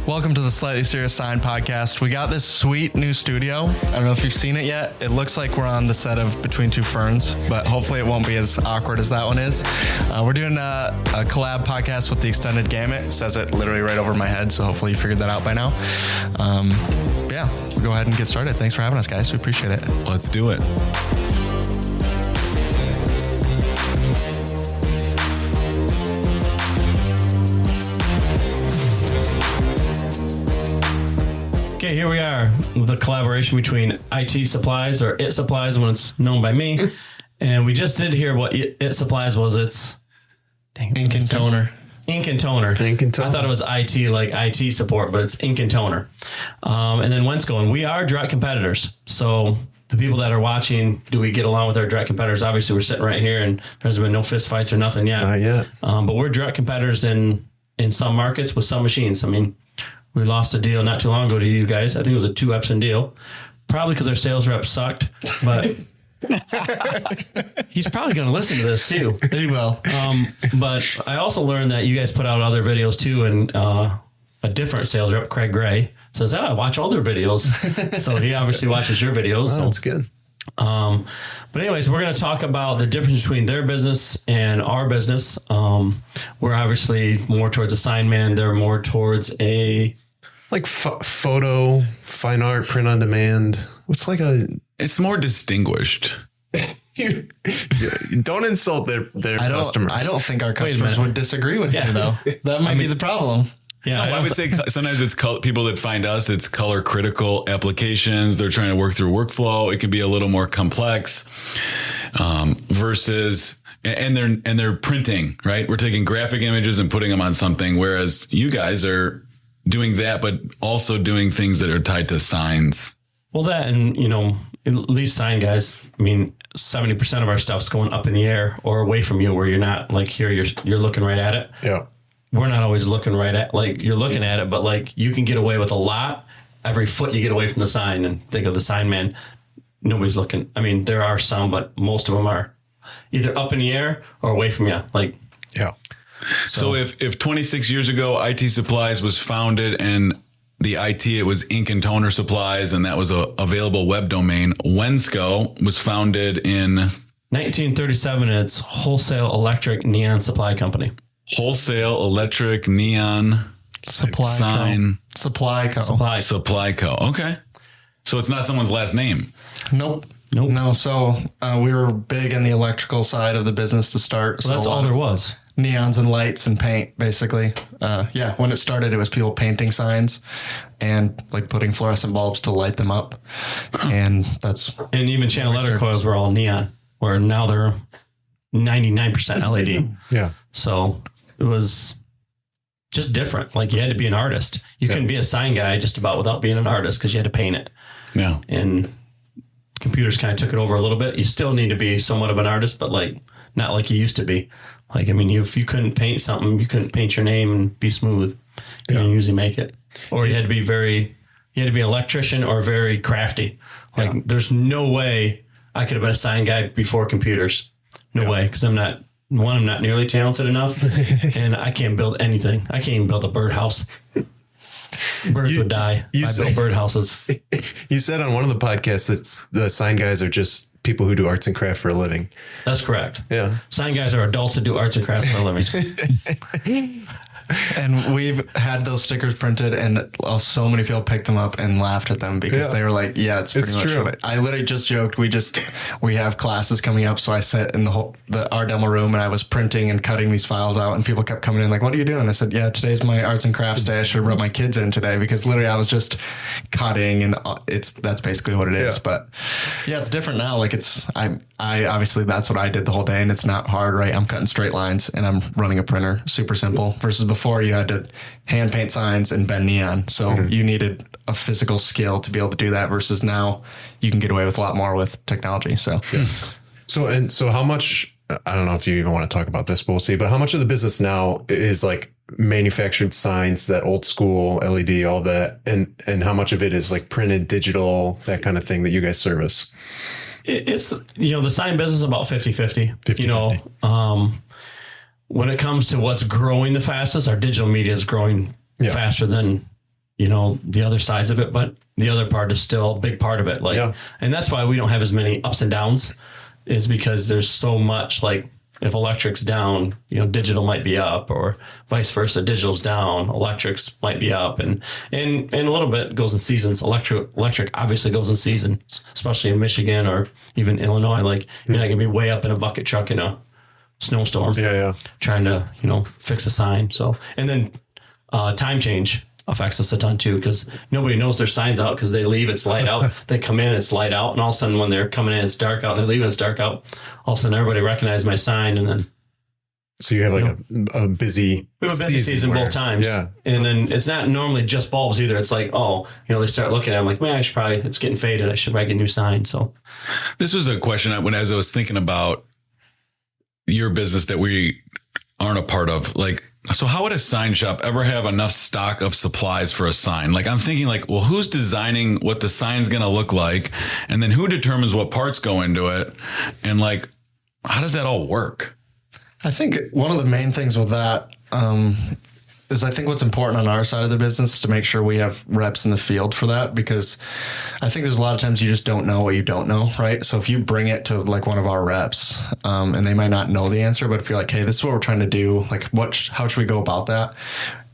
Welcome to the Slightly Serious Sign Podcast. We got this sweet new studio. I don't know if you've seen it yet. It looks like we're on the set of Between Two Ferns, but hopefully it won't be as awkward as that one is. We're doing a collab podcast with the extended Gamut. It says it literally right over my head, so hopefully you figured that out by now. Yeah, we'll go ahead and get started. Thanks for having us, guys. We appreciate it. Let's do it. Okay, here we are with a collaboration between IT Supplies, or IT Supplies when it's known by me. And we just did hear what IT Supplies was. It's Ink and toner. Ink and toner. Ink and toner. I thought it was IT, like IT support, but it's ink and toner. And then Wensco, and we are direct competitors. So the people that are watching, do we get along with our direct competitors? Obviously, we're sitting right here, and there's been no fist fights or nothing yet. Not yet. But we're direct competitors in some markets with some machines. I mean, we lost a deal not too long ago to you guys. I think it was a 2 Epson deal. Probably because our sales rep sucked, but he's probably going to listen to this too. He will. But I also learned that you guys put out other videos too, and a different sales rep, Craig Gray, says, I watch all their videos. So he obviously watches your videos. Oh, so that's good. But anyways, we're going to talk about the difference between their business and our business. We're obviously more towards a Signman. They're more towards a... Like photo, fine art, print on demand. It's like It's more distinguished. Don't insult their customers. I don't think our customers would disagree with you, though. That might be the problem. Yeah, I would say sometimes it's people that find us, it's color critical applications. They're trying to work through workflow. It can be a little more complex versus, and they're printing, right? We're taking graphic images and putting them on something, whereas you guys are doing that, but also doing things that are tied to signs. Well, that, and at least sign guys, I mean, 70% of our stuff's going up in the air or away from you, where you're not like here, you're looking right at it. Yeah. We're not always looking right at, like you're looking at it, but like you can get away with a lot every foot you get away from the sign. And think of the sign man, nobody's looking. I mean, there are some, but most of them are either up in the air or away from you. Like, yeah. So if 26 years ago, IT Supplies was founded, and the IT, it was Ink and Toner Supplies, and that was a available web domain. Wensco was founded in 1937. It's Wholesale Electric Neon Supply Company. Wholesale Electric Neon Supply Co. Okay. So it's not someone's last name. Nope. No. So we were big in the electrical side of the business to start. So that's all there was. Neons and lights and paint, basically. When it started, it was people painting signs and like putting fluorescent bulbs to light them up. And even channel letter coils were all neon, where now they're 99% LED. Yeah. So it was just different. Like you had to be an artist. You couldn't be a sign guy just about without being an artist, because you had to paint it. Yeah. And computers kind of took it over a little bit. You still need to be somewhat of an artist, but like not like you used to be. Like, I mean, if you couldn't paint something, you couldn't paint your name and be smooth. You didn't usually make it. Or you had to be an electrician or very crafty. Like there's no way I could have been a sign guy before computers. No way. Because I'm not nearly talented enough, and I can't build anything. I can't even build a birdhouse. Birds would die if I built birdhouses. You said on one of the podcasts that the sign guys are just people who do arts and craft for a living. That's correct. Yeah. Sign guys are adults who do arts and crafts for a living. And we've had those stickers printed, and so many people picked them up and laughed at them because they were like, it's pretty much true. I literally just joked. We have classes coming up. So I sat in our demo room, and I was printing and cutting these files out, and people kept coming in like, what are you doing? I said, today's my arts and crafts day. I should have brought my kids in today, because literally I was just cutting, and that's basically what it is. But it's different now. Like I obviously that's what I did the whole day, and it's not hard, right? I'm cutting straight lines and I'm running a printer, super simple, versus before you had to hand paint signs and bend neon. So you needed a physical skill to be able to do that, versus now you can get away with a lot more with technology. So, So how much, I don't know if you even want to talk about this, but we'll see, but how much of the business now is like manufactured signs, that old school LED, all that, and how much of it is like printed, digital, that kind of thing that you guys service? It's, the sign business is about 50-50. When it comes to what's growing the fastest, our digital media is growing faster than the other sides of it, but the other part is still a big part of it. And that's why we don't have as many ups and downs, is because there's so much, like, if electric's down, digital might be up, or vice versa. Digital's down, electrics might be up, and a little bit goes in seasons. Electric obviously goes in seasons, especially in Michigan or even Illinois. Like, you're not gonna be way up in a bucket truck in a snowstorm, trying to fix a sign. So, and then time change affects us a ton too, because nobody knows their signs out, because they leave, it's light out. They come in, it's light out, and all of a sudden when they're coming in, it's dark out, and they're leaving, it's dark out. All of a sudden everybody recognizes my sign, and then so you have like a busy we have a busy season both times. Yeah. And then it's not normally just bulbs either. It's like, they start looking at it, I'm like, man, it's getting faded, I should probably get a new sign. So this was a question as I was thinking about your business that we aren't a part of. Like, so how would a sign shop ever have enough stock of supplies for a sign? Like, I'm thinking like, well, who's designing what the sign's going to look like? And then who determines what parts go into it? And like, how does that all work? I think one of the main things with that is I think what's important on our side of the business is to make sure we have reps in the field for that, because I think there's a lot of times you just don't know what you don't know, right? So if you bring it to like one of our reps and they might not know the answer, but if you're like, hey, this is what we're trying to do, like how should we go about that?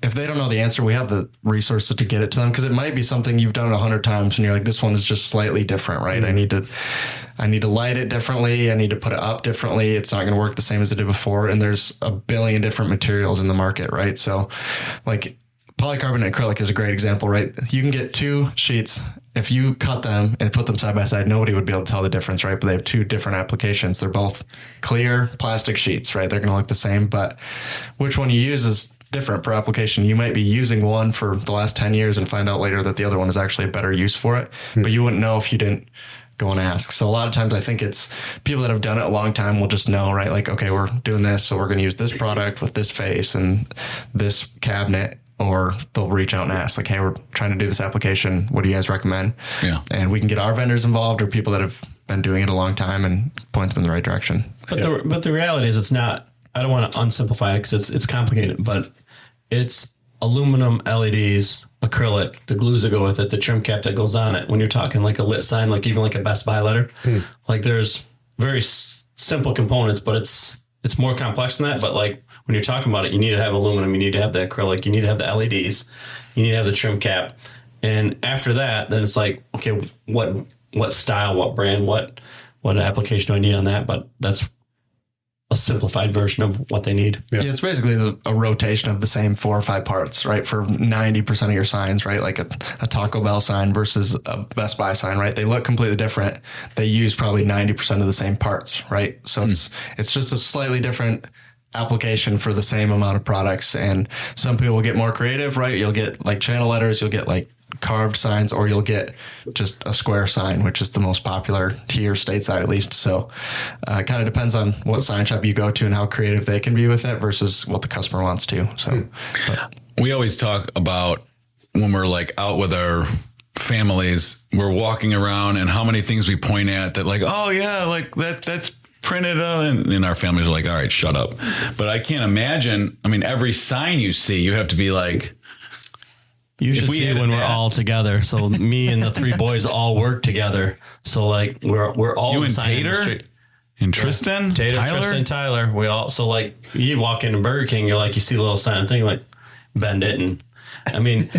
If they don't know the answer, we have the resources to get it to them, because it might be something you've done 100 times and you're like, this one is just slightly different, right? I need to light it differently. I need to put it up differently. It's not going to work the same as it did before. And there's a billion different materials in the market, right? So like polycarbonate acrylic is a great example, right? You can get two sheets. If you cut them and put them side by side, nobody would be able to tell the difference, right? But they have two different applications. They're both clear plastic sheets, right? They're going to look the same, but which one you use is different per application. You might be using one for the last 10 years and find out later that the other one is actually a better use for it, but you wouldn't know if you didn't go and ask. So a lot of times I think it's people that have done it a long time will just know, right? Like, okay, we're doing this, so we're going to use this product with this face and this cabinet, or they'll reach out and ask like, hey, we're trying to do this application. What do you guys recommend? Yeah. And we can get our vendors involved or people that have been doing it a long time and point them in the right direction. But the reality is it's not, I don't want to unsimplify it because it's complicated, but it's aluminum, LEDs, acrylic, the glues that go with it, the trim cap that goes on it. When you're talking like a lit sign, like even like a Best Buy letter, like there's very simple components, but it's more complex than that. But like when you're talking about it, you need to have aluminum, you need to have the acrylic, you need to have the LEDs, you need to have the trim cap. And after that, then it's like, okay, what style, what brand, what application do I need on that? But that's a simplified version of what they need. Yeah, it's basically a rotation of the same 4 or 5 parts, right? For 90% of your signs, right? Like a Taco Bell sign versus a Best Buy sign, right? They look completely different. They use probably 90% of the same parts, right? So it's just a slightly different application for the same amount of products. And some people will get more creative, right? You'll get like channel letters, you'll get like carved signs, or you'll get just a square sign, which is the most popular here stateside, at least. So it kind of depends on what sign shop you go to and how creative they can be with it versus what the customer wants to. So we always talk about when we're like out with our families, we're walking around and how many things we point at that like, oh yeah, like that's printed and our families are like, all right, shut up. But I can't imagine, I mean, every sign you see, you have to be like, you should see when we're all together. So me and the 3 boys all work together. So like we're all you and Tater industry. And Tristan, Tater, Tyler? Tristan, Tyler. We all, so like you walk into Burger King, you're like, you see the little sign thing, like bend it. And I mean,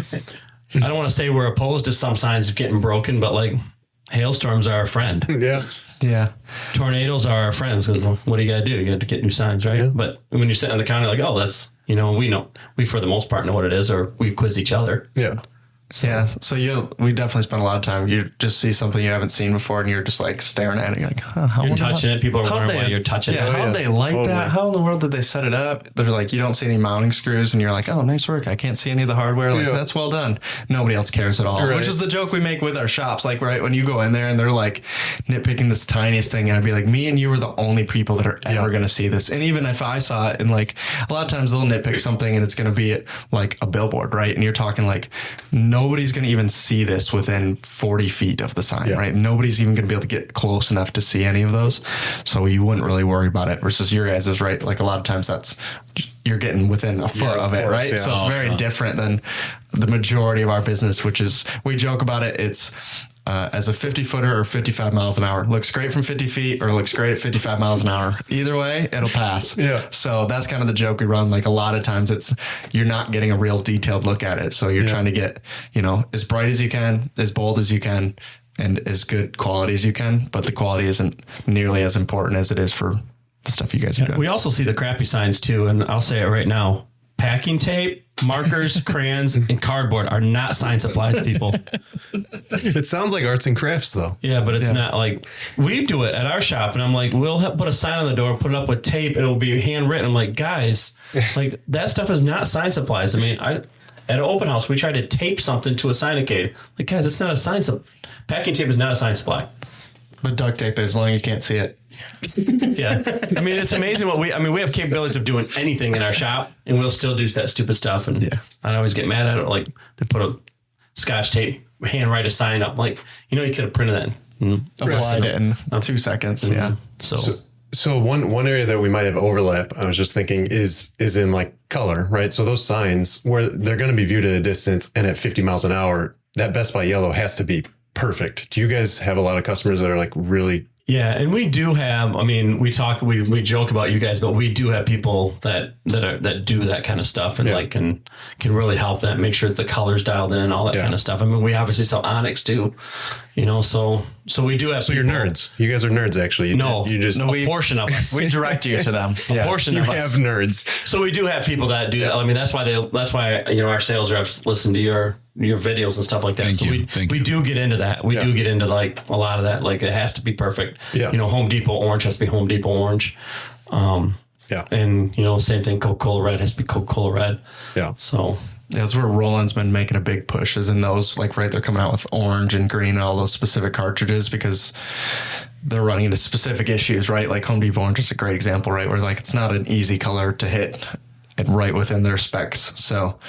I don't want to say we're opposed to some signs of getting broken, but like hailstorms are our friend. Yeah. Yeah. Tornadoes are our friends because what do you got to do? You got to get new signs, right? Yeah. But when you're sitting on the counter, like, oh, that's, we for the most part know what it is, or we quiz each other. Yeah. So we definitely spend a lot of time. You just see something you haven't seen before, and you're just like staring at it. You're like, huh, you're touching it. People are wondering why you're touching it. How'd they light that? How in the world did they set it up? They're like, you don't see any mounting screws, and you're like, oh, nice work. I can't see any of the hardware. Like, that's well done. Nobody else cares at all. Right. Which is the joke we make with our shops. Like, right when you go in there and they're like nitpicking this tiniest thing, and I'd be like, me and you are the only people that are ever going to see this. And even if I saw it, and like a lot of times they'll nitpick something, and it's going to be like a billboard, right? And you're talking like no nobody's going to even see this within 40 feet of the sign, right? Nobody's even going to be able to get close enough to see any of those. So you wouldn't really worry about it versus your guys is right. Like a lot of times you're getting within a foot of it, right? Yeah. So it's very different than the majority of our business, which is, we joke about it. It's as a 50 footer or 55 miles an hour. Looks great from 50 feet or looks great at 55 miles an hour. Either way, it'll pass. Yeah. So that's kind of the joke we run. Like a lot of times you're not getting a real detailed look at it. So you're trying to get, as bright as you can, as bold as you can, and as good quality as you can. But the quality isn't nearly as important as it is for the stuff you guys are doing. We also see the crappy signs too. And I'll say it right now. Packing tape, markers, crayons, and cardboard are not sign supplies, people. It sounds like arts and crafts, though. Yeah, but it's not like we do it at our shop. And I'm like, we'll put a sign on the door, put it up with tape, and it'll be handwritten. I'm like, guys, like that stuff is not sign supplies. I mean, at an open house, we tried to tape something to a signicade. Like, guys, it's not a sign supply. Packing tape is not a sign supply. But duct tape is, as long as you can't see it. Yeah. I mean, it's amazing we have capabilities of doing anything in our shop, and we'll still do that stupid stuff. And I always get mad at it. Like, they put a Scotch tape, handwrite a sign up. Like, you could have printed that and applied it in 2 seconds. Mm-hmm. Yeah. So one area that we might have overlap, I was just thinking, is in like color, right? So those signs where they're going to be viewed at a distance and at 50 miles an hour, that Best Buy yellow has to be perfect. Do you guys have a lot of customers that are like really? Yeah, and we do have. I mean, we joke about you guys, but we do have people that do that kind of stuff and like can really help that, make sure that the color's dialed in, all that kind of stuff. I mean, we obviously sell Onyx too, so we do have. So you're nerds. You guys are nerds, actually. A portion of us. We direct you to them. A portion of us. You have nerds. So we do have people that do that. I mean, that's why our sales reps listen to your videos and stuff like that. Thank you. We do get into that. We do get into like a lot of that. Like it has to be perfect. Yeah. Home Depot orange has to be Home Depot orange. And same thing. Coca-Cola red has to be Coca-Cola red. Yeah. So. Yeah, that's where Roland's been making a big push is in those, like, right, they're coming out with orange and green and all those specific cartridges because they're running into specific issues, right? Like Home Depot orange is a great example, right? Where like it's not an easy color to hit and right within their specs. So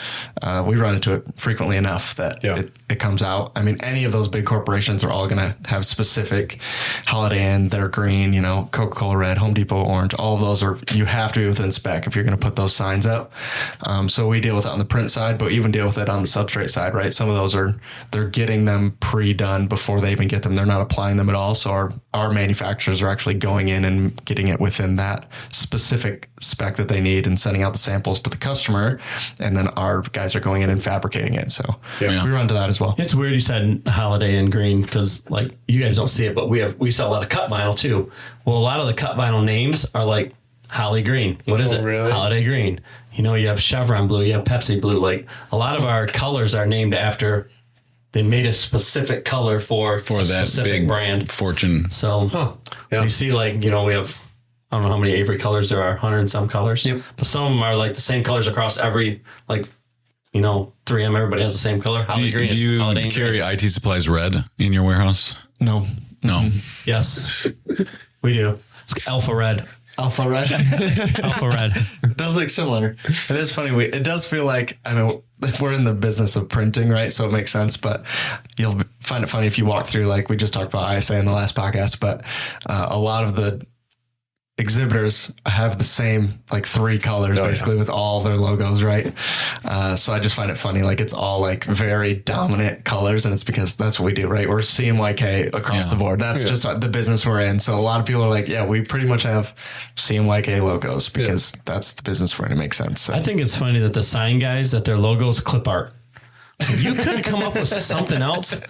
we run into it frequently enough that it comes out. I mean, any of those big corporations are all going to have specific Holiday Inn, they're green, Coca-Cola red, Home Depot orange. All of those you have to be within spec if you're going to put those signs up. So we deal with it on the print side, but we even deal with it on the substrate side, right? Some of those they're getting them pre-done before they even get them. They're not applying them at all. So our manufacturers are actually going in and getting it within that specific spec that they need and sending out the samples to the customer, and then our guys are going in and fabricating it. So we run to that as well. It's weird you said Holiday and green because like you guys don't see it, but we sell a lot of cut vinyl too. Well, a lot of the cut vinyl names are like Holly Green. What is it? Really? Holiday Green. You have Chevron blue, you have Pepsi blue. Like a lot of our colors are named after. They made a specific color for that specific big brand. Fortune. So you see, like we have. I don't know how many Avery colors there are, 100 and some colors. Yep. But some of them are like the same colors across every, 3M, everybody has the same color. Do you carry IT Supplies red in your warehouse? No. Yes, we do. It's Alpha Red. Alpha Red. Alpha Red. It does look similar. It is funny. It does feel like, we're in the business of printing, right? So it makes sense, but you'll find it funny if you walk through, like we just talked about ISA in the last podcast, but a lot of the exhibitors have the same like 3 colors with all their logos, right? So I just find it funny, like it's all like very dominant colors, and it's because that's what we do, right? We're CMYK across the board. That's just the business we're in. So a lot of people are like, we pretty much have CMYK logos because that's the business we're in. It makes sense. So. I think it's funny that the sign guys, that their logos clip art. You couldn't come up with something else.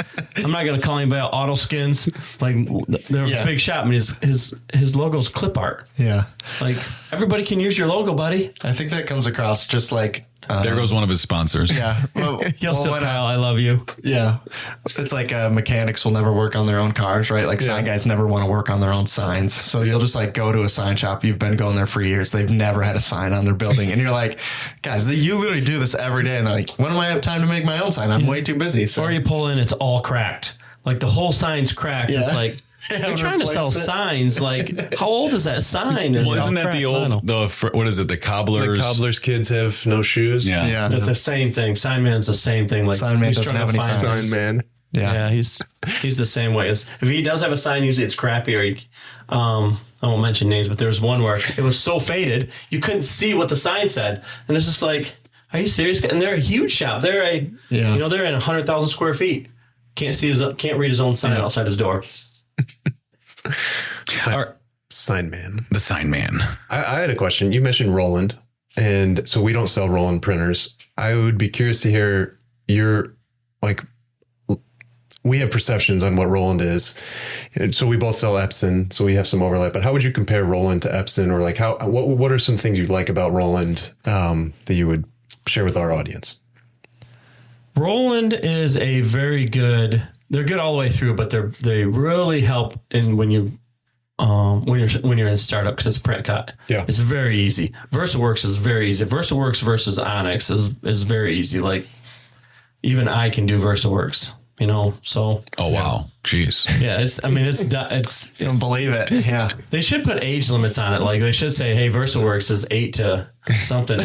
I'm not going to call anybody out Auto Skins. Like they're a big shop, and his logo's clip art. Yeah. Like everybody can use your logo, buddy. I think that comes across just like. There goes one of his sponsors. Yeah. Kyle, I love you. Yeah. It's like mechanics will never work on their own cars, right? Like sign guys never want to work on their own signs. So you'll just like go to a sign shop. You've been going there for years. They've never had a sign on their building. And you're like, guys, you literally do this every day. And they're like, when do I have time to make my own sign? I'm way too busy. So. Or you pull in, it's all cracked. Like the whole sign's cracked. Yeah. It's like, You're trying to sell signs. Like, how old is that sign? Well, isn't that the old, what is it? The cobblers? The cobbler's kids have no shoes. Yeah. That's the same thing. Signman's the same thing. Like, Signman doesn't have any signs. Signman. Yeah, he's the same way. If he does have a sign, usually it's crappy. Or I won't mention names, but there's one where it was so faded you couldn't see what the sign said, and it's just like, are you serious? And they're a huge shop. They're they're in 100,000 square feet. Can't read his own sign outside his door. Signman. The Signman. I had a question. You mentioned Roland, and so we don't sell Roland printers. I would be curious to hear your, like, we have perceptions on what Roland is. And so we both sell Epson, so we have some overlap. But how would you compare Roland to Epson, or like what are some things you like about Roland that you would share with our audience? Roland is a very good. They're good all the way through, but they really help in when you're in startup, because it's print cut. Yeah, it's very easy. VersaWorks is very easy. VersaWorks versus Onyx is very easy. Like, even I can do VersaWorks. So. Oh, wow. Jeez. Yeah. It's, you don't believe it. Yeah. They should put age limits on it. Like, they should say, hey, VersaWorks is 8 to something.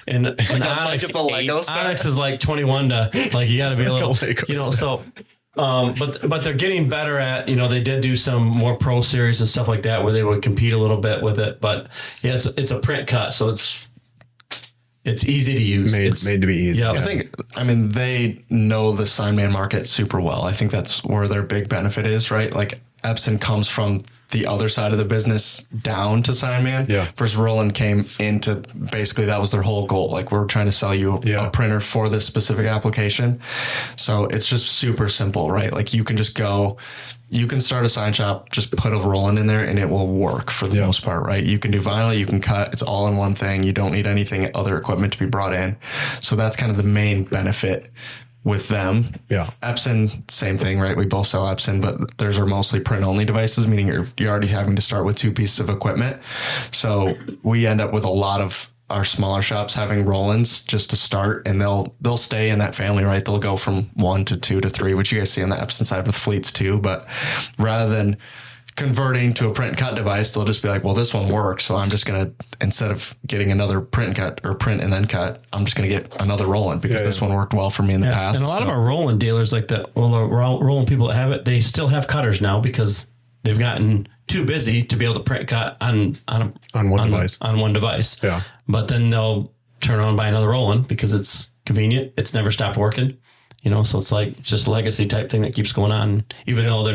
And Onyx, it's a Lego set. Onyx is like 21 to, like, you got to be a little, so, but they're getting better at, they did do some more pro series and stuff like that where they would compete a little bit with it. But yeah, it's a print cut. So it's easy to use. Made to be easy. Yeah. I think, they know the Signman market super well. I think that's where their big benefit is, right? Like, Epson comes from the other side of the business down to Signman. Yeah. First, Roland came into, basically that was their whole goal. Like, we're trying to sell you a printer for this specific application. So it's just super simple, right? Like, you can just go, you can start a sign shop, just put a Roland in there and it will work for the most part, right? You can do vinyl, you can cut, it's all in one thing. You don't need anything, other equipment to be brought in. So that's kind of the main benefit with them. Yeah. Epson, same thing, right? We both sell Epson, but theirs are mostly print-only devices, meaning you're already having to start with 2 pieces of equipment. So we end up with a lot of our smaller shops having Rolands just to start, and they'll stay in that family, right? They'll go from 1 to 2 to 3, which you guys see on the Epson side with fleets too. But rather than converting to a print cut device, they'll just be like, well, this one works, so I'm just going to, instead of getting another print cut or print and then cut, I'm just going to get another Roland because this one worked well for me in the past. And a lot of our Roland dealers, like the Roland people that have it, they still have cutters now because they've gotten too busy to be able to print cut on one device. Yeah. But then they'll turn on and buy another Roland because it's convenient. It's never stopped working. So it's like just a legacy type thing that keeps going on, even though they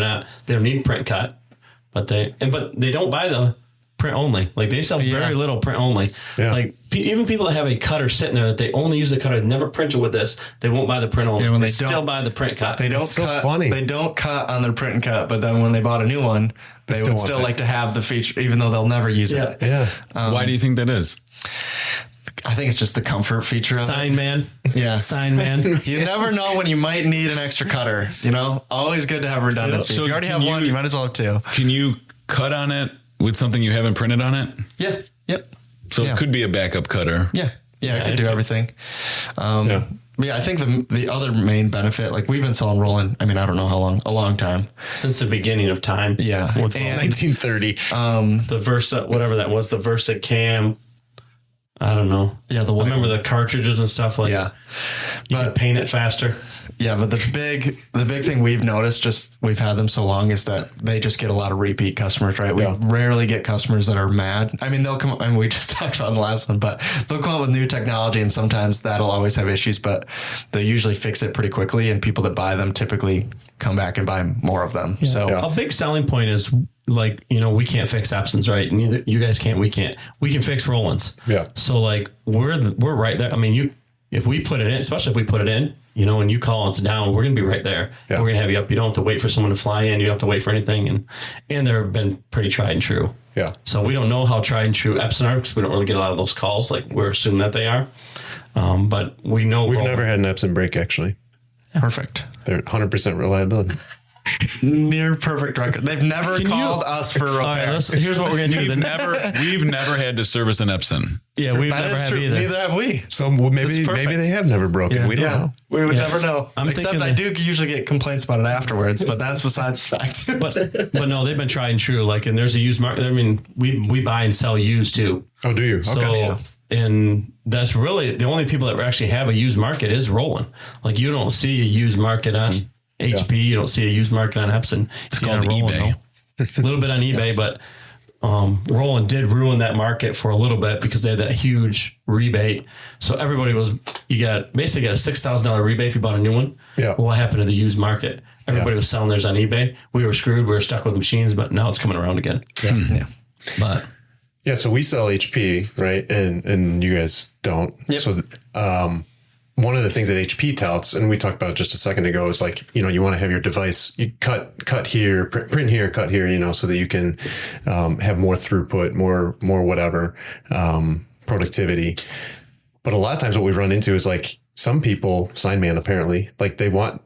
don't need print cut. But they don't buy the print only. Like, they sell very little print only. Yeah. Like, even people that have a cutter sitting there that they only use the cutter, never printed with this, they won't buy the print only. Yeah, when they still buy the print cut. They don't so cut. Funny. They don't cut on their print and cut, but then when they bought a new one, they would still like to have the feature, even though they'll never use it. Yeah. Why do you think that is? I think it's just the comfort feature of Signman. Yeah. Signman. You never know when you might need an extra cutter, Always good to have redundancy. So if you already have one, you might as well have 2. Can you cut on it with something you haven't printed on it? Yeah. Yep. So it could be a backup cutter. Yeah. Yeah, it could do everything. But yeah, I think the other main benefit, like, we've been selling Roland, I don't know how long, a long time. Since the beginning of time. Yeah. And 1930. The Versa, whatever that was, the Versa Cam. I don't know. Yeah, I remember the cartridges and stuff like. Yeah, you can paint it faster. Yeah, but the big thing we've noticed, just we've had them so long, is that they just get a lot of repeat customers, right? We rarely get customers that are mad. They'll come up, and we just talked about in the last one, but they'll come up with new technology, and sometimes that'll always have issues, but they usually fix it pretty quickly, and people that buy them typically come back and buy more of them. Yeah. So a big selling point is, like, we can't fix Epsons, right? Neither you guys can't, we can't. We can fix Rolands. Yeah. So, like, we're right there. If we put it in, especially if we put it in, and you call it's down, we're going to be right there. Yeah. We're going to have you up. You don't have to wait for someone to fly in. You don't have to wait for anything. And they've been pretty tried and true. Yeah. So we don't know how tried and true Epson are because we don't really get a lot of those calls. Like, we're assuming that they are. But we know we've never had an Epson break, actually. Perfect. They're 100% reliability. near perfect record. They've never called us for repair. All right, here's what we're going to do. We've never had to service an Epson. Yeah, we've never had either. Neither have we. So maybe they have never broken. Yeah. We don't know. We would never know. Except I do usually get complaints about it afterwards, but that's besides the fact. but no, they've been tried and true. Like, and there's a used market. I mean, we buy and sell used too. Oh, do you? So, okay. and that's really the only people that actually have a used market is Roland. Like, you don't see a used market on HP. You don't see a used market on Epson. It's called eBay. A little bit on eBay, but Roland did ruin that market for a little bit because they had that huge rebate. So everybody you got basically a $6,000 rebate if you bought a new one. Yeah. Well, what happened to the used market? Everybody was selling theirs on eBay. We were screwed. We were stuck with machines, but now it's coming around again. Yeah. But yeah, so we sell HP, right? And you guys don't. Yep. So one of the things that HP touts, and we talked about just a second ago, is like, you want to have your device, you cut here, print here, cut here, so that you can have more throughput, more whatever, productivity. But a lot of times what we run into is like some people, Signman apparently, like they want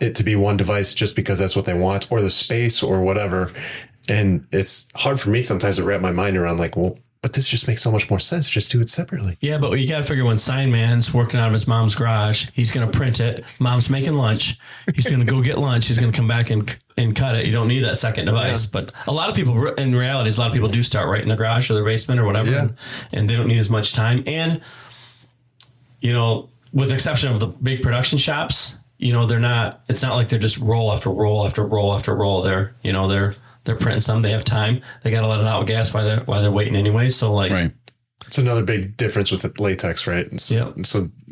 it to be one device just because that's what they want, or the space or whatever. And it's hard for me sometimes to wrap my mind around like, well, but this just makes so much more sense. Just do it separately. yeah, but you got to figure when Signman's working out of his mom's garage, he's going to print it. Mom's making lunch. He's going to go get lunch. He's going to come back and cut it. You don't need that second device. Yeah. But a lot of people, in reality, a lot of people do start right in the garage or their basement or whatever. Yeah. And they don't need as much time. And, with the exception of the big production shops, it's not like they're just roll after roll after roll after roll. They're printing some. They have time. They got to let it out gas while they're waiting anyway. So right. It's another big difference with the latex, right? So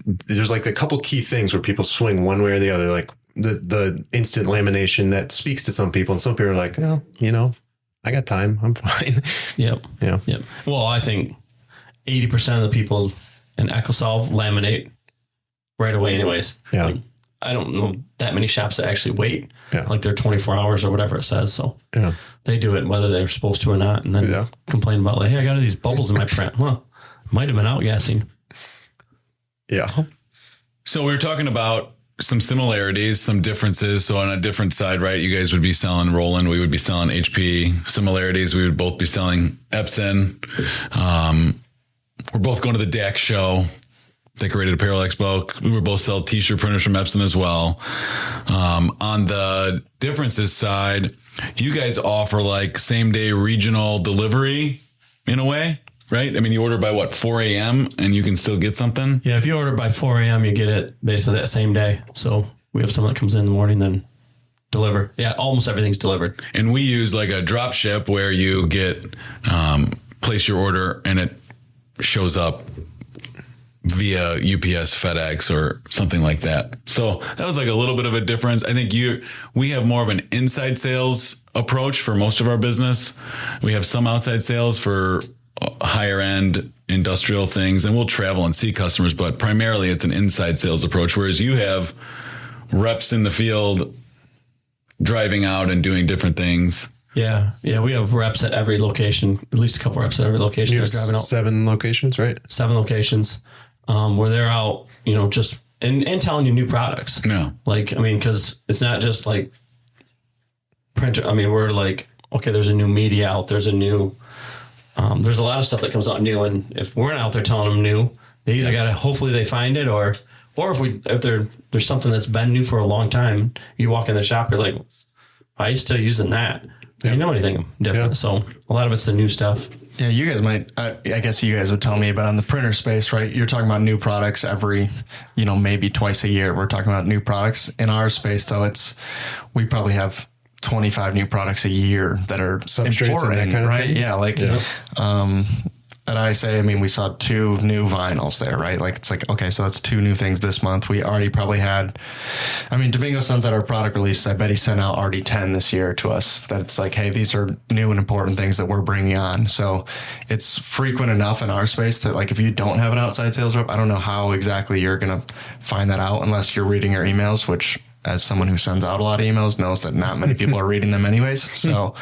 there's like a couple key things where people swing one way or the other, like the instant lamination that speaks to some people, and some people are like, well, I got time. I'm fine. Yep. Yeah. Yep. Well, I think 80% of the people in EchoSolve laminate right away anyways. Yeah. Like, I don't know that many shops that actually wait. Yeah. Like they're 24 hours or whatever it says. So they do it whether they're supposed to or not. And then complain about like, hey, I got all these bubbles in my print. Might have been outgassing. Yeah. So we were talking about some similarities, some differences. So on a different side, right? You guys would be selling Roland. We would be selling HP. Similarities. We would both be selling Epson. We're both going to the DAC show. Decorated Apparel Expo. We were both sell t-shirt printers from Epson as well. On the differences side, you guys offer like same day regional delivery in a way, right? I mean, you order by 4 a.m. and you can still get something. Yeah. If you order by 4 a.m., you get it basically that same day. So we have someone that comes in the morning, then deliver. Yeah. Almost everything's delivered. And we use like a drop ship where you get, place your order and it shows up via UPS, FedEx, or something like that. So that was like a little bit of a difference. I think we have more of an inside sales approach for most of our business. We have some outside sales for higher end industrial things, and we'll travel and see customers, but primarily it's an inside sales approach. Whereas you have reps in the field driving out and doing different things. Yeah. Yeah. We have reps at every location, at least a couple reps at every location. You they're driving out 7 locations, right? 7 locations. Where they're out, just and telling you new products. No. Like, I mean, because it's not just like printer. I mean, we're like, okay, there's a new media out. There's a new, there's a lot of stuff that comes out new. And if we're not out there telling them new, they either got to, hopefully they find it or if there's something that's been new for a long time, you walk in the shop, you're like, why are you still using that? You know anything different. Yeah. So a lot of it's the new stuff. Yeah, you guys might, I guess you guys would tell me, but on the printer space, right, you're talking about new products every, maybe twice a year. We're talking about new products. In our space, though, we probably have 25 new products a year that are important, right? Yeah, like, at ISA, we saw 2 new vinyls there, right? Like, it's like, okay, so that's 2 new things this month. We already probably had, Domingo Sun's at our product release. I bet he sent out already 10 this year to us that it's like, hey, these are new and important things that we're bringing on. So it's frequent enough in our space that like, if you don't have an outside sales rep, I don't know how exactly you're going to find that out unless you're reading your emails, which as someone who sends out a lot of emails, knows that not many people are reading them anyways. So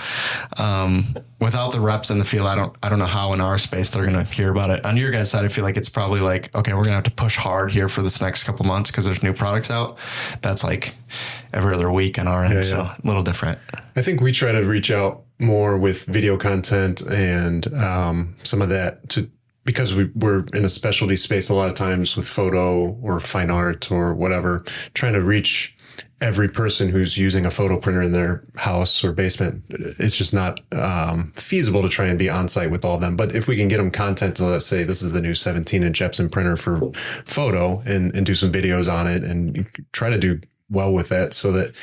without the reps in the field, I don't know how in our space they're going to hear about it. On your guys' side, I feel like it's probably like, okay, we're going to have to push hard here for this next couple months because there's new products out. That's like every other week on our end. So a little different. I think we try to reach out more with video content and some of that because we're in a specialty space a lot of times with photo or fine art or whatever, trying to reach every person who's using a photo printer in their house or basement. It's just not feasible to try and be on site with all of them. But if we can get them content to, let's say, this is the new 17-inch Epson printer for photo and do some videos on it and try to do well with that so that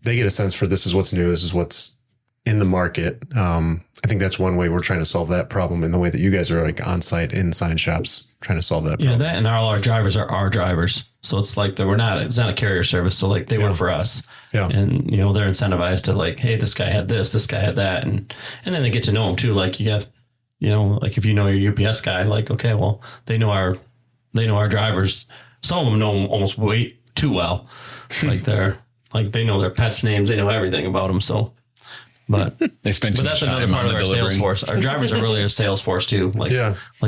they get a sense for this is what's new, this is what's in the market. I think that's one way we're trying to solve that problem in the way that you guys are like on site in sign shops trying to solve that problem. Yeah, that and all our drivers are our drivers. So it's like it's not a carrier service. So like they work for us. Yeah. And you know, they're incentivized to like, hey, this guy had this guy had that. And then they get to know them too. Like you have, you know, like if you know your UPS guy, like, okay, well, they know our drivers. Some of them know them almost way too well. Like they know their pets' names. They know everything about them. So, but that's another part of our sales force. Our drivers are really a sales force too. Like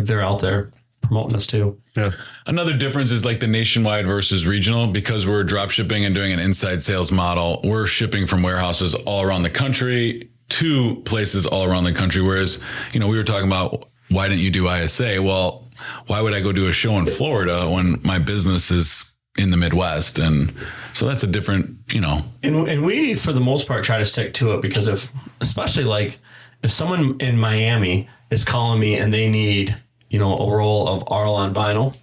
they're out there promoting us too. Yeah. Another difference is like the nationwide versus regional, because we're drop shipping and doing an inside sales model. We're shipping from warehouses all around the country to places all around the country. Whereas, you know, we were talking about why didn't you do ISA? Well, why would I go do a show in Florida when my business is in the Midwest? And so that's a different, you know. And we, for the most part, try to stick to it because especially like if someone in Miami is calling me and they need, you know, a roll of Arlon vinyl,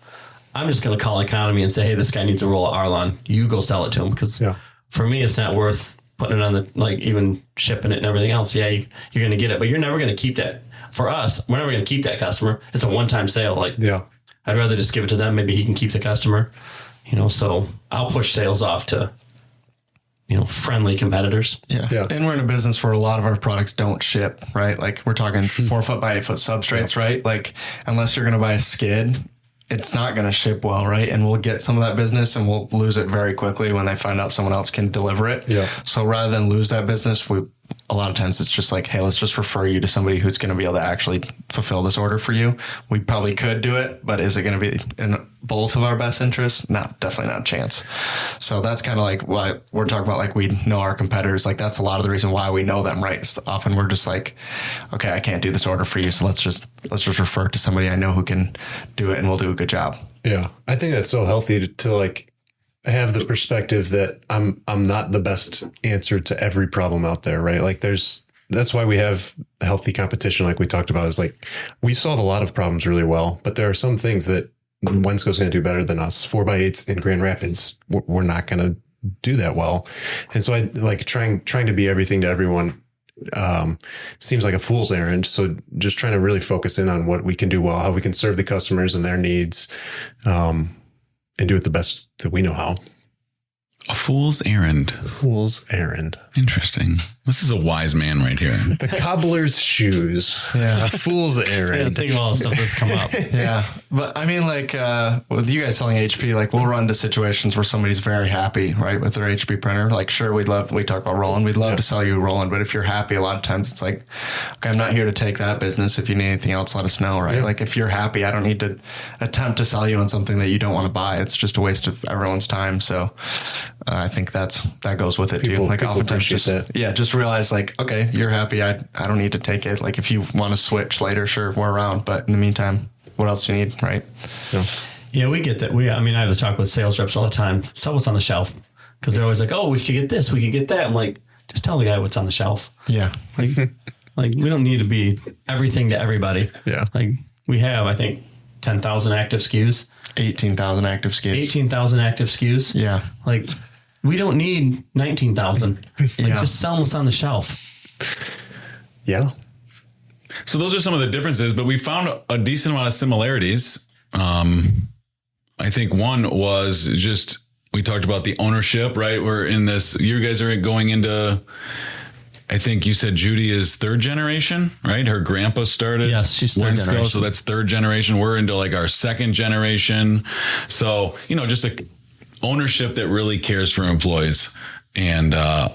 I'm just going to call Economy and say, hey, this guy needs a roll of Arlon. You go sell it to him. Because for me, it's not worth putting it on the, like even shipping it and everything else. Yeah, you're going to get it, but you're never going to keep that. For us, we're never going to keep that customer. It's a one-time sale. Like, I'd rather just give it to them. Maybe he can keep the customer. You know, so I'll push sales off to, you know, friendly competitors. Yeah. And we're in a business where a lot of our products don't ship, right? Like we're talking 4 foot by 8 foot substrates, right? Like unless you're going to buy a skid, it's not going to ship well, right? And we'll get some of that business and we'll lose it very quickly when they find out someone else can deliver it. Yeah. So rather than lose that business, a lot of times it's just like, hey, let's just refer you to somebody who's going to be able to actually fulfill this order for you. We probably could do it, but is it going to be in both of our best interests? No, definitely not a chance. So that's kind of like what we're talking about. Like we know our competitors, like that's a lot of the reason why we know them, right? So often we're just like, okay, I can't do this order for you. So let's just refer to somebody I know who can do it and we'll do a good job. Yeah. I think that's so healthy to like, I have the perspective that I'm not the best answer to every problem out there, right? Like that's why we have healthy competition. Like we talked about is like, we solve a lot of problems really well, but there are some things that Wensco's going to do better than us. 4x8s in Grand Rapids, we're not going to do that well. And so I like trying to be everything to everyone seems like a fool's errand. So just trying to really focus in on what we can do well, how we can serve the customers and their needs, and do it the best that we know how. A fool's errand. Fool's errand. Interesting. This is a wise man right here. The cobbler's shoes. Yeah. A fool's errand. Think of all the stuff that's come up. Yeah. But I mean, like, with you guys selling HP, like we'll run into situations where somebody's very happy, right, with their HP printer. Like, sure, we talk about Roland. We'd love to sell you Roland, but if you're happy, a lot of times it's like, okay, I'm not here to take that business. If you need anything else, let us know, right? Yeah. Like if you're happy, I don't need to attempt to sell you on something that you don't want to buy. It's just a waste of everyone's time. So I think that goes with it too. Like oftentimes just realize like, okay, you're happy. I don't need to take it. Like if you want to switch later, sure, we're around. But in the meantime, what else do you need, right? Yeah, we get that. I have to talk with sales reps all the time. Sell what's on the shelf. Because they're always like, oh, we could get this, we could get that. I'm like, just tell the guy what's on the shelf. Yeah. Like we don't need to be everything to everybody. Yeah. Like we have, I think, 10,000 active SKUs. 18,000 active SKUs. 18,000 active SKUs. Yeah. Like we don't need 19,000. Just sell what's on the shelf. Yeah. So those are some of the differences, but we found a decent amount of similarities. I think one was just, we talked about the ownership, right? We're in this, you guys are going into, I think you said Judy is 3rd generation, right? Her grandpa started. Yes, she's 3rd generation. So that's 3rd generation. We're into like our 2nd generation. So, just ownership that really cares for employees. And, I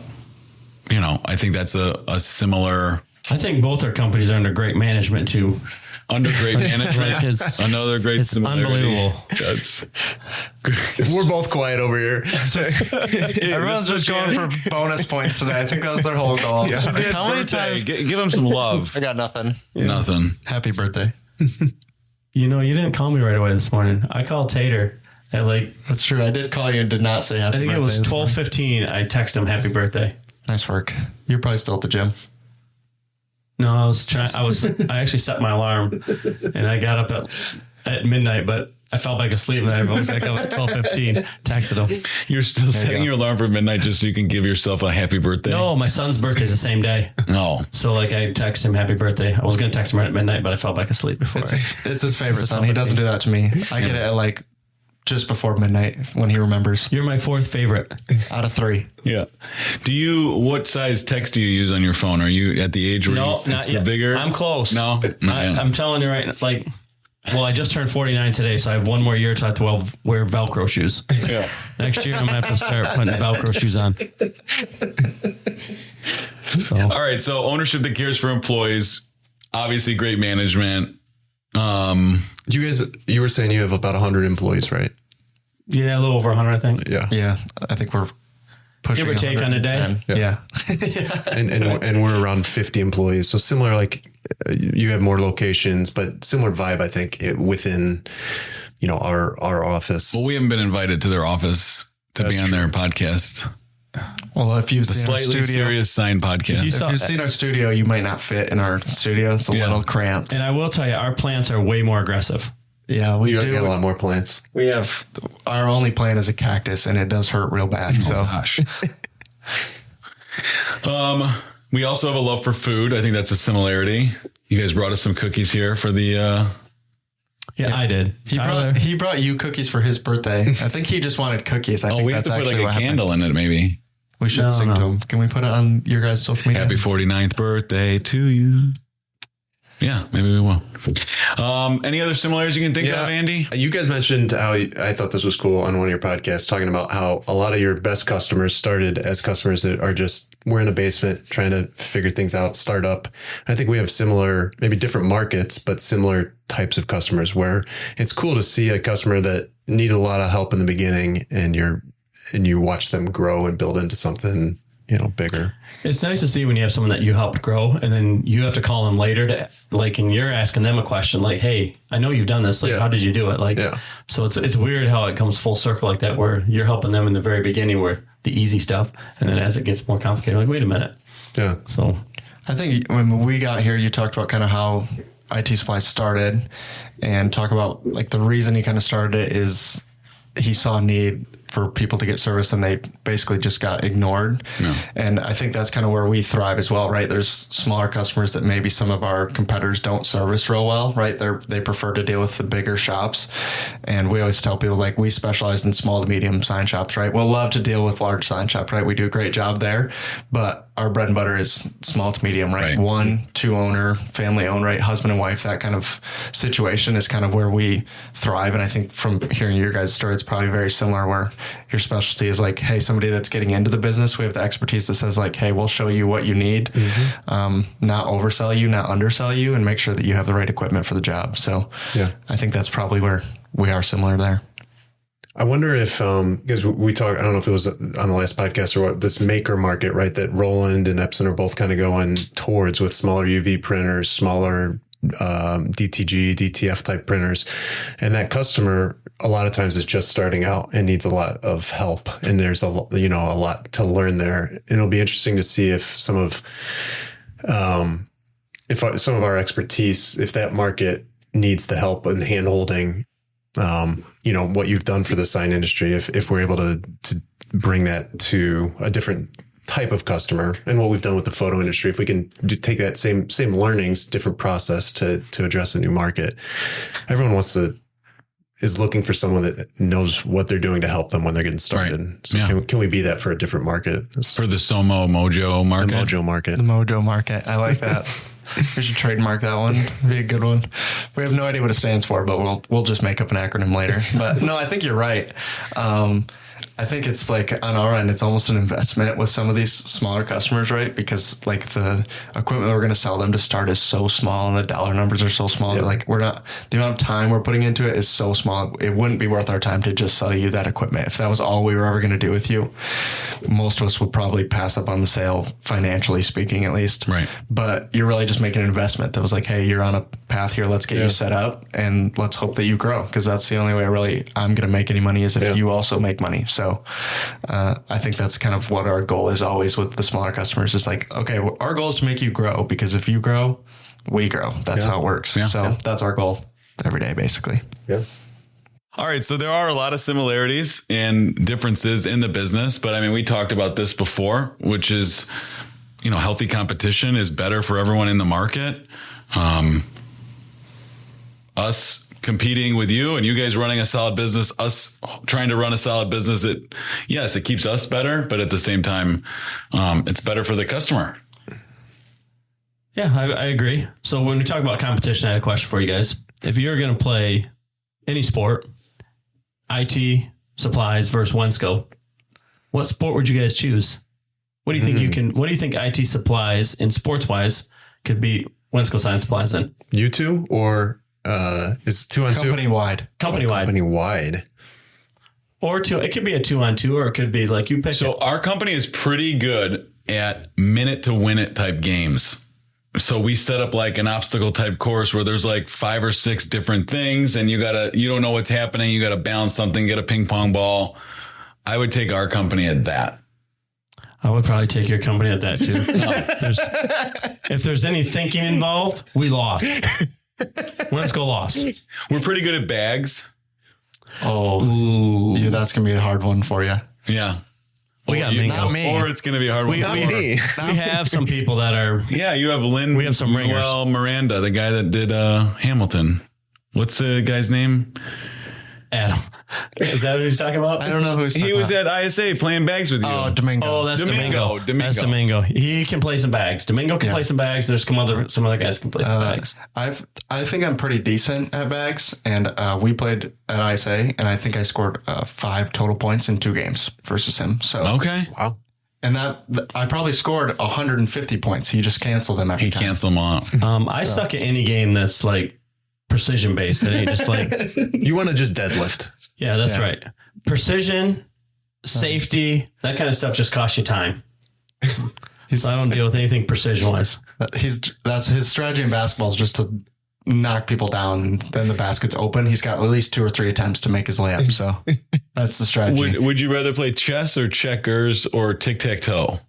think that's a similar. I think both our companies are under great management too. Under great management. It's another great similarity. Unbelievable. That's We're both quiet over here. Everyone's just going for bonus points today. I think that was their whole goal. Yeah. How many times? Give them some love. I got nothing. Yeah. Nothing. Happy birthday. You didn't call me right away this morning. I called Tater at That's true. I did call you and did not say happy birthday. I think it was 12:15. I texted him happy birthday. Nice work. You're probably still at the gym. No, I actually set my alarm and I got up at midnight, but I fell back asleep and I woke back up at 12:15, texted him. You're still setting your alarm for midnight just so you can give yourself a happy birthday? No, my son's birthday is the same day. No. So I texted him happy birthday. I was going to text him right at midnight, but I fell back asleep before. It's his favorite son. He doesn't do that to me. I get it at just before midnight when he remembers. You're my fourth favorite out of 3. Yeah. What size text do you use on your phone? Are you at the age where it's the bigger? I'm close. No, I'm telling you right. I just turned 49 today, so I have one more year to have to wear Velcro shoes. Yeah. Next year, I'm going to have to start putting Velcro shoes on. All right. So ownership that cares for employees, obviously great management. You were saying you have about 100 employees, right? Yeah, a little over 100, I think. Yeah. Yeah. I think we're pushing. Give or take on a day. Yeah. And we're around 50 employees. So similar, you have more locations, but similar vibe, I think, within, our office. Well, we haven't been invited to their office to be on their podcast. Well, if you've seen our Slightly studio, serious sign podcast. if you've seen our studio, you might not fit in our studio. It's a little cramped. And I will tell you, our plants are way more aggressive. Yeah, we do. Got a lot more plants. We have our only plant is a cactus, and it does hurt real bad. So, gosh. We also have a love for food. I think that's a similarity. You guys brought us some cookies here for the. Yeah, I did. He brought you cookies for his birthday. I think he just wanted cookies. I think we have that's to put actually a candle in it, maybe. We should sing to him. Can we put it on your guys' social media? Happy 49th birthday to you. Yeah, maybe we will. Any other similarities you can think of, Andy? You guys mentioned how I thought this was cool on one of your podcasts, talking about how a lot of your best customers started as customers that are we're in a basement trying to figure things out, start up. I think we have similar, maybe different markets, but similar types of customers where it's cool to see a customer that needed a lot of help in the beginning and you watch them grow and build into something, bigger. It's nice to see when you have someone that you helped grow and then you have to call them later and you're asking them a question like, hey, I know you've done this. How did you do it? So it's weird how it comes full circle like that, where you're helping them in the very beginning where the easy stuff. And then as it gets more complicated, wait a minute. Yeah. So I think when we got here, you talked about kind of how IT Supplies started and talk about the reason he kind of started it is he saw a need for people to get service and they basically just got ignored. Yeah. And I think that's kind of where we thrive as well, right? There's smaller customers that maybe some of our competitors don't service real well, right? They prefer to deal with the bigger shops. And we always tell people we specialize in small to medium sign shops, right? We'll love to deal with large sign shops, right? We do a great job there, but our bread and butter is small to medium, right? 1, 2 owner, family owned, right? Husband and wife, that kind of situation is kind of where we thrive. And I think from hearing your guys' story, it's probably very similar where your specialty is hey, somebody that's getting into the business, we have the expertise that says hey, we'll show you what you need, not oversell you, not undersell you, and make sure that you have the right equipment for the job. So I think that's probably where we are similar there. I wonder if, because we talked, I don't know if it was on the last podcast or what, this maker market, right, that Roland and Epson are both kind of going towards with smaller UV printers, smaller DTG, DTF type printers. And that customer a lot of times is just starting out and needs a lot of help. And there's a lot to learn there. And it'll be interesting to see if some of our expertise, if that market needs the help and hand holding, what you've done for the sign industry, if we're able to bring that to a different type of customer, and what we've done with the photo industry, if we can take that same learnings, different process to address a new market. Everyone is looking for someone that knows what they're doing to help them when they're getting started. Right. So can we be that for a different market? For the Somo Mojo market? The Mojo market. The Mojo market. I like that. We should trademark that one. It'd be a good one. We have no idea what it stands for, but we'll just make up an acronym later. But no, I think you're right. I think it's like on our end, it's almost an investment with some of these smaller customers, right? Because like the equipment we're going to sell them to start is so small and the dollar numbers are so small that like the amount of time we're putting into it is so small. It wouldn't be worth our time to just sell you that equipment. If that was all we were ever going to do with you, most of us would probably pass up on the sale, financially speaking, at least. Right. But you're really just making an investment that was like, hey, you're on a path here. Let's get you set up and let's hope that you grow. Because that's the only way I'm going to make any money is if you also make money. So I think that's kind of what our goal is always with the smaller customers. It's like, okay, well, our goal is to make you grow, because if you grow, we grow. That's how it works. Yeah. So that's our goal every day, basically. Yeah. All right. So there are a lot of similarities and differences in the business, but I mean, we talked about this before, which is, healthy competition is better for everyone in the market. Us competing with you and you guys running a solid business, us trying to run a solid business, it keeps us better, but at the same time, it's better for the customer. Yeah, I agree. So when we talk about competition, I had a question for you guys. If you're going to play any sport, IT Supplies versus Wensco, what sport would you guys choose? What do you think what do you think IT Supplies in sports wise could beat Wensco Science Supplies in? You two or is 2-on-2? Company wide. Or it could be a 2-on-2, or it could be like you pick. So our company is pretty good at minute to win it type games. So we set up like an obstacle type course where there's like 5 or 6 different things and you don't know what's happening. You got to balance something, get a ping pong ball. I would take our company at that. I would probably take your company at that too. If there's any thinking involved, we lost. Wensco lost. We're pretty good at bags. Oh, that's going to be a hard one for you. Yeah. We got Mingo. Not me. Or it's going to be a hard one. Not me. We have some people that are. Yeah, you have Lynn. We have some ringers. Well, Miranda, the guy that did Hamilton. What's the guy's name? Adam. Is that what he's talking about? I don't know who he's talking about. He was at ISA playing bags with you. Oh, Domingo. Oh, that's Domingo. That's Domingo. He can play some bags. Domingo can play some bags. There's some other guys can play some bags. I think I'm pretty decent at bags, and we played at ISA, and I think I scored 5 total points in 2 games versus him. So okay, wow. And I probably scored 150 points. He just canceled them every time. He canceled them all. I suck at any game that's like precision based. It ain't just like you want to just deadlift. Yeah, that's right. Precision, safety, that kind of stuff just costs you time. So I don't deal with anything precision wise. That's his strategy in basketball is just to knock people down. Then the basket's open. He's got at least 2 or 3 attempts to make his layup. So that's the strategy. Would you rather play chess or checkers or tic-tac-toe?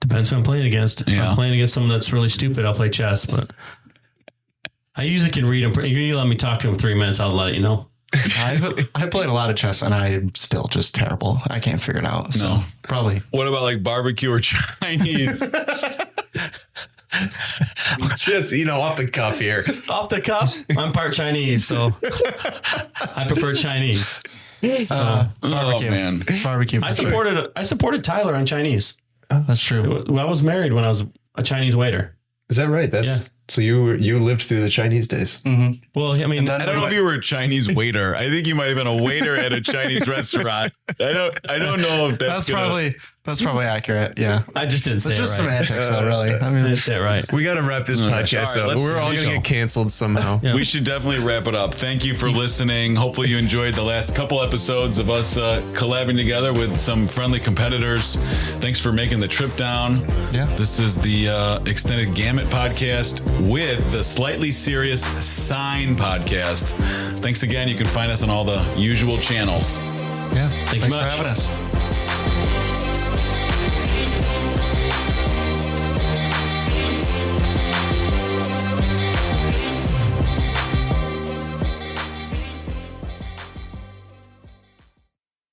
Depends who I'm playing against. If I'm playing against someone that's really stupid, I'll play chess. But I usually can read him. If you let me talk to him 3 minutes, I'll let you know. I played a lot of chess and I'm still just terrible. I can't figure it out. So probably. What about like barbecue or Chinese? Just, off the cuff here. Off the cuff? I'm part Chinese, so I prefer Chinese. Barbecue. Man. Barbecue. I supported Tyler on Chinese. Oh, that's true. I was married when I was a Chinese waiter. Is that right? So you lived through the Chinese days. Mm-hmm. Well, I mean, I don't know if you were a Chinese waiter. I think you might have been a waiter at a Chinese restaurant. I don't know if that's probably accurate. Yeah. I just didn't say it's it just right. semantics though, really. I mean, it's it right. We got to wrap this podcast up. We're all going to get canceled somehow. We should definitely wrap it up. Thank you for listening. Hopefully you enjoyed the last couple episodes of us collabing together with some friendly competitors. Thanks for making the trip down. Yeah. This is the extended Gamut podcast with the Slightly Serious Sign podcast. Thanks again. You can find us on all the usual channels. Yeah. Thanks for having us.